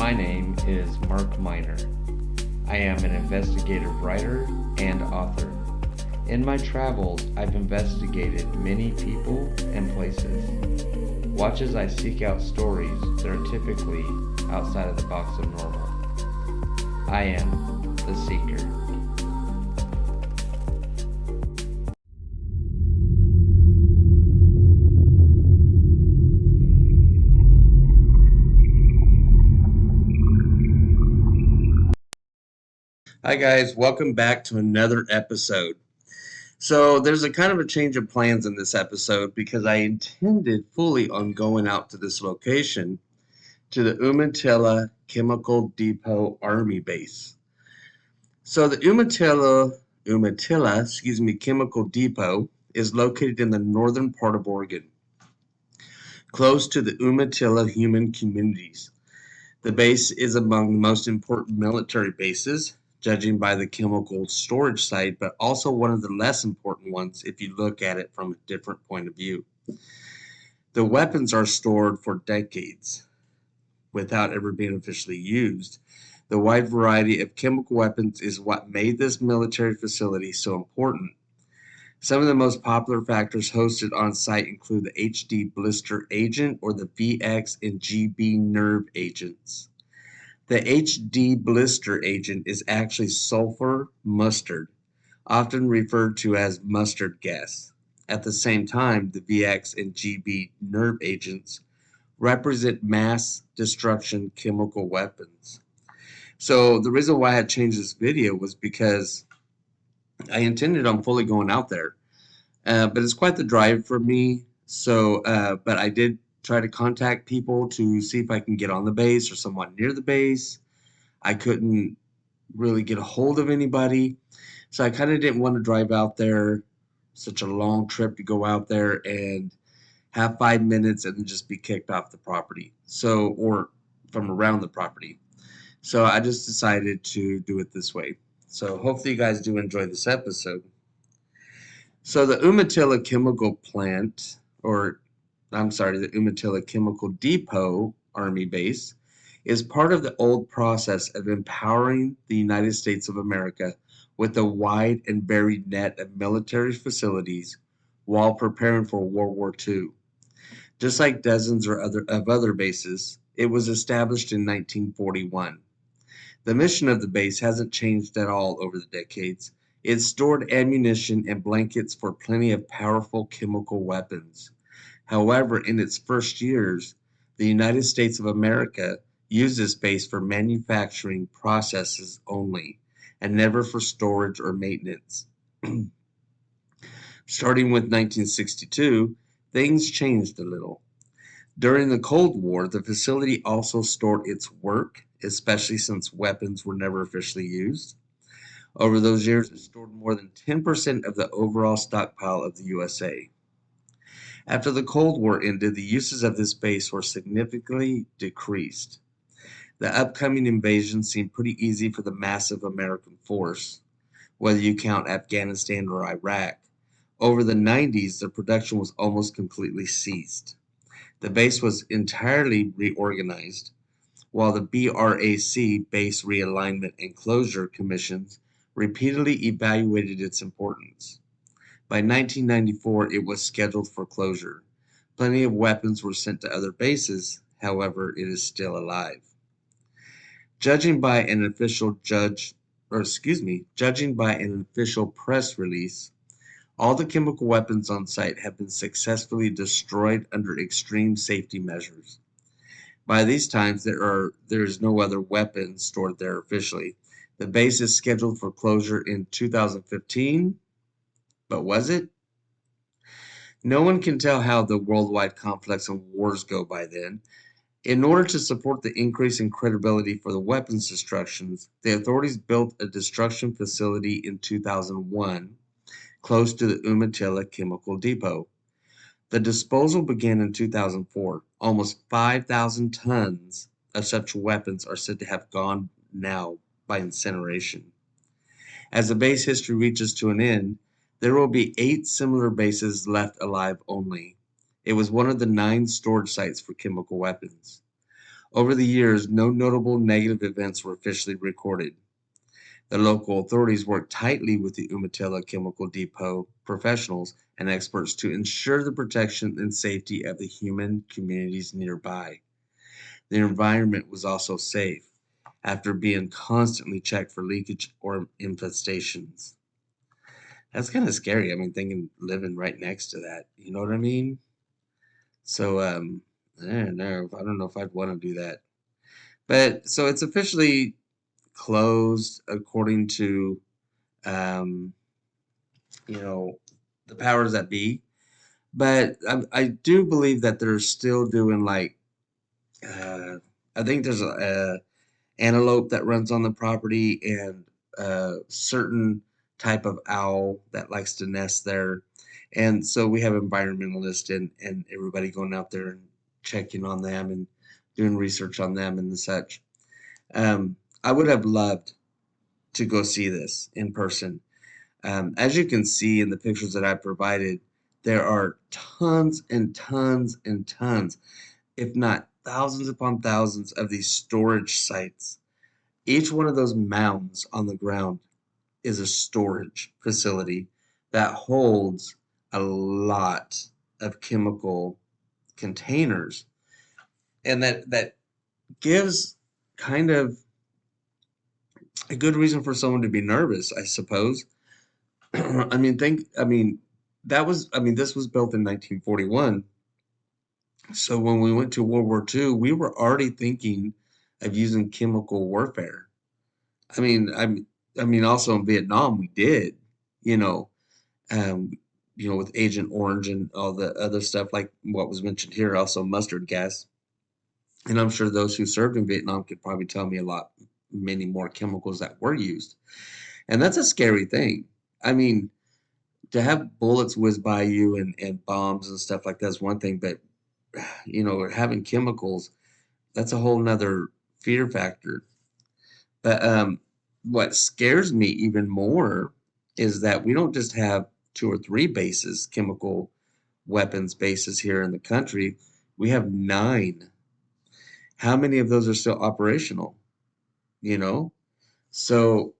My name is Mark Miner. I am an investigative writer and author. In my travels, I've investigated many people and places. Watch as I seek out stories that are typically outside of the box of normal. I am the Seeker. Hi guys, welcome back to another episode. So there's a kind of a change of plans in this episode because I intended fully on going out to this location to the Umatilla Chemical Depot Army Base. So the Umatilla Chemical Depot is located in the northern part of Oregon, close to the Umatilla human communities. The base is among the most important military bases, judging by the chemical storage site, but also one of the less important ones if you look at it from a different point of view. The weapons are stored for decades without ever being officially used. The wide variety of chemical weapons is what made this military facility so important. Some of the most popular factors hosted on site include the HD blister agent or the VX and GB nerve agents. The HD blister agent is actually sulfur mustard, often referred to as mustard gas. At the same time, the VX and GB nerve agents represent mass destruction chemical weapons. So the reason why I changed this video was because I intended on fully going out there, but it's quite the drive for me. But I did try to contact people to see if I can get on the base or someone near the base. I couldn't really get a hold of anybody, so I kind of didn't want to drive out there, such a long trip to go out there and have 5 minutes and then just be kicked off the property. Or from around the property. So I just decided to do it this way. So hopefully you guys do enjoy this episode. So the Umatilla Chemical Plant, or I'm sorry, the Umatilla Chemical Depot Army Base, is part of the old process of empowering the United States of America with a wide and varied net of military facilities while preparing for World War II. Just like dozens of other bases, it was established in 1941. The mission of the base hasn't changed at all over the decades. It stored ammunition and blankets for plenty of powerful chemical weapons. However, in its first years, the United States of America used this base for manufacturing processes only, and never for storage or maintenance. Starting with 1962, things changed a little. During the Cold War, the facility also stored its work, especially since weapons were never officially used. Over those years, it stored more than 10% of the overall stockpile of the USA. After the Cold War ended, the uses of this base were significantly decreased. The upcoming invasion seemed pretty easy for the massive American force, whether you count Afghanistan or Iraq. Over the 90s, the production was almost completely ceased. The base was entirely reorganized, while the BRAC, Base Realignment and Closure Commissions, repeatedly evaluated its importance. By 1994, it was scheduled for closure. Plenty of weapons were sent to other bases, however, it is still alive. Judging by an official press release, all the chemical weapons on site have been successfully destroyed under extreme safety measures. By these times, there is no other weapons stored there officially. The base is scheduled for closure in 2015, but was it? No one can tell how the worldwide conflicts and wars go by then. In order to support the increase in credibility for the weapons destructions, the authorities built a destruction facility in 2001 close to the Umatilla Chemical Depot. The disposal began in 2004. Almost 5,000 tons of such weapons are said to have gone now by incineration. As the base history reaches to an end, there will be 8 similar bases left alive only. It was one of the 9 storage sites for chemical weapons. Over the years, no notable negative events were officially recorded. The local authorities worked tightly with the Umatilla Chemical Depot professionals and experts to ensure the protection and safety of the human communities nearby. The environment was also safe after being constantly checked for leakage or infestations. That's kind of scary. I mean, thinking living right next to that, you know what I mean? So, I don't know. I don't know if I'd want to do that. But so it's officially closed according to, um, you know, the powers that be. But I do believe that they're still doing like, uh, I think there's a antelope that runs on the property and a certain type of owl that likes to nest there. And so we have environmentalists and everybody going out there and checking on them and doing research on them and such. I would have loved to go see this in person. As you can see in the pictures that I provided, there are tons and tons and tons, if not thousands upon thousands, of these storage sites. Each one of those mounds on the ground is a storage facility that holds a lot of chemical containers. And that gives kind of a good reason for someone to be nervous, I suppose. I mean, this was built in 1941. So when we went to World War II, we were already thinking of using chemical warfare. I mean, I'm, I mean, also in Vietnam, we did, you know, um, with Agent Orange and all the other stuff like what was mentioned here, also mustard gas. And I'm sure those who served in Vietnam could probably tell me many more chemicals that were used. And that's a scary thing. I mean, to have bullets whiz by you and bombs and stuff like that's one thing, but having chemicals, that's a whole nother fear factor. But what scares me even more is that we don't just have two or three bases, chemical weapons bases here in the country. We have nine. How many of those are still operational? You know, so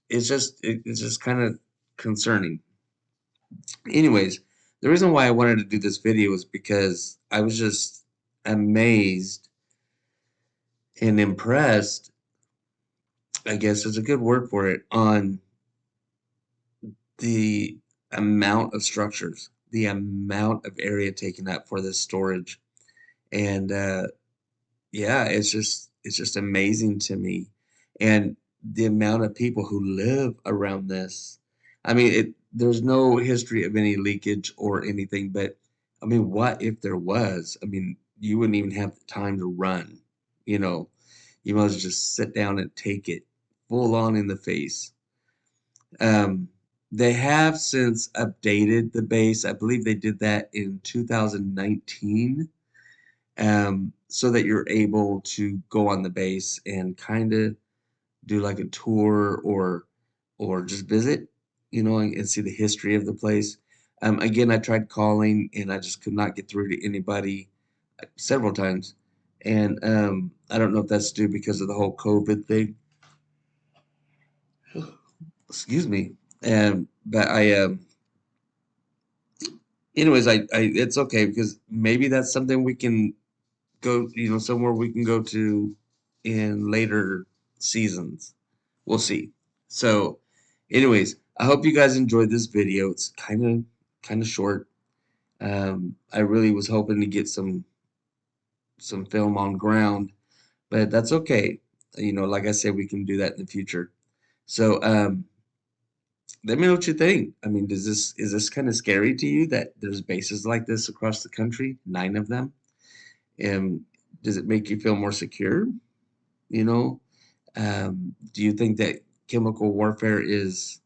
it's just kind of concerning. Anyways, the reason why I wanted to do this video is because I was just amazed and impressed, I guess is a good word for it, on the amount of structures, the amount of area taken up for this storage. And yeah, it's just amazing to me. And the amount of people who live around this. I mean, there's no history of any leakage or anything, but I mean, what if there was? I mean, you wouldn't even have the time to run, you know. You must just sit down and take it full on in the face. Um, they have since updated the base. I believe they did that in 2019, so that you're able to go on the base and kind of do like a tour or just visit, and see the history of the place. Again, I tried calling and I just could not get through to anybody several times, and I don't know if that's due because of the whole COVID thing. Excuse me. But anyways, it's okay because maybe that's something we can go, somewhere we can go to in later seasons. We'll see. So, anyways, I hope you guys enjoyed this video. It's kind of short. I really was hoping to get some film on ground, but that's okay. Like I said, we can do that in the future. So, let me know what you think. I mean, is this kind of scary to you that there's bases like this across the country, nine of them? And does it make you feel more secure? You know, do you think that chemical warfare is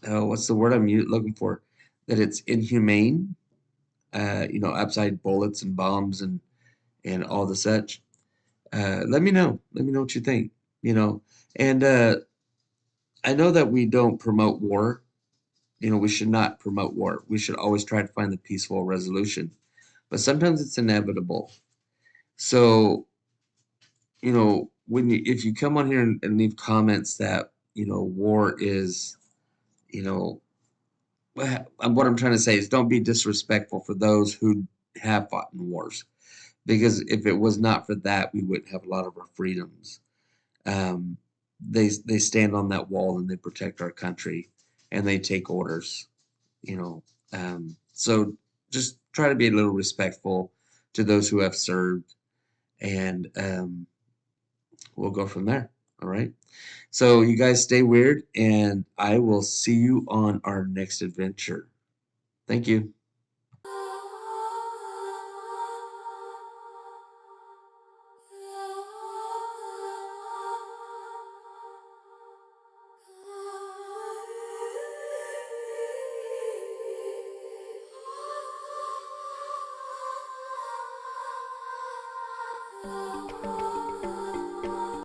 what's the word looking for? That it's inhumane? Outside bullets and bombs and all the such. Let me know. Let me know what you think. And I know that we don't promote war. We should not promote war. We should always try to find the peaceful resolution. but sometimes it's inevitable. So, if you come on here and leave comments that, war is, you know, what I'm trying to say is don't be disrespectful for those who have fought in wars, because if it was not for that, we wouldn't have a lot of our freedoms. Um, they stand on that wall and they protect our country, and they take orders. You know, so just try to be a little respectful to those who have served, and we'll go from there. All right. So you guys stay weird, and I will see you on our next adventure. Thank you.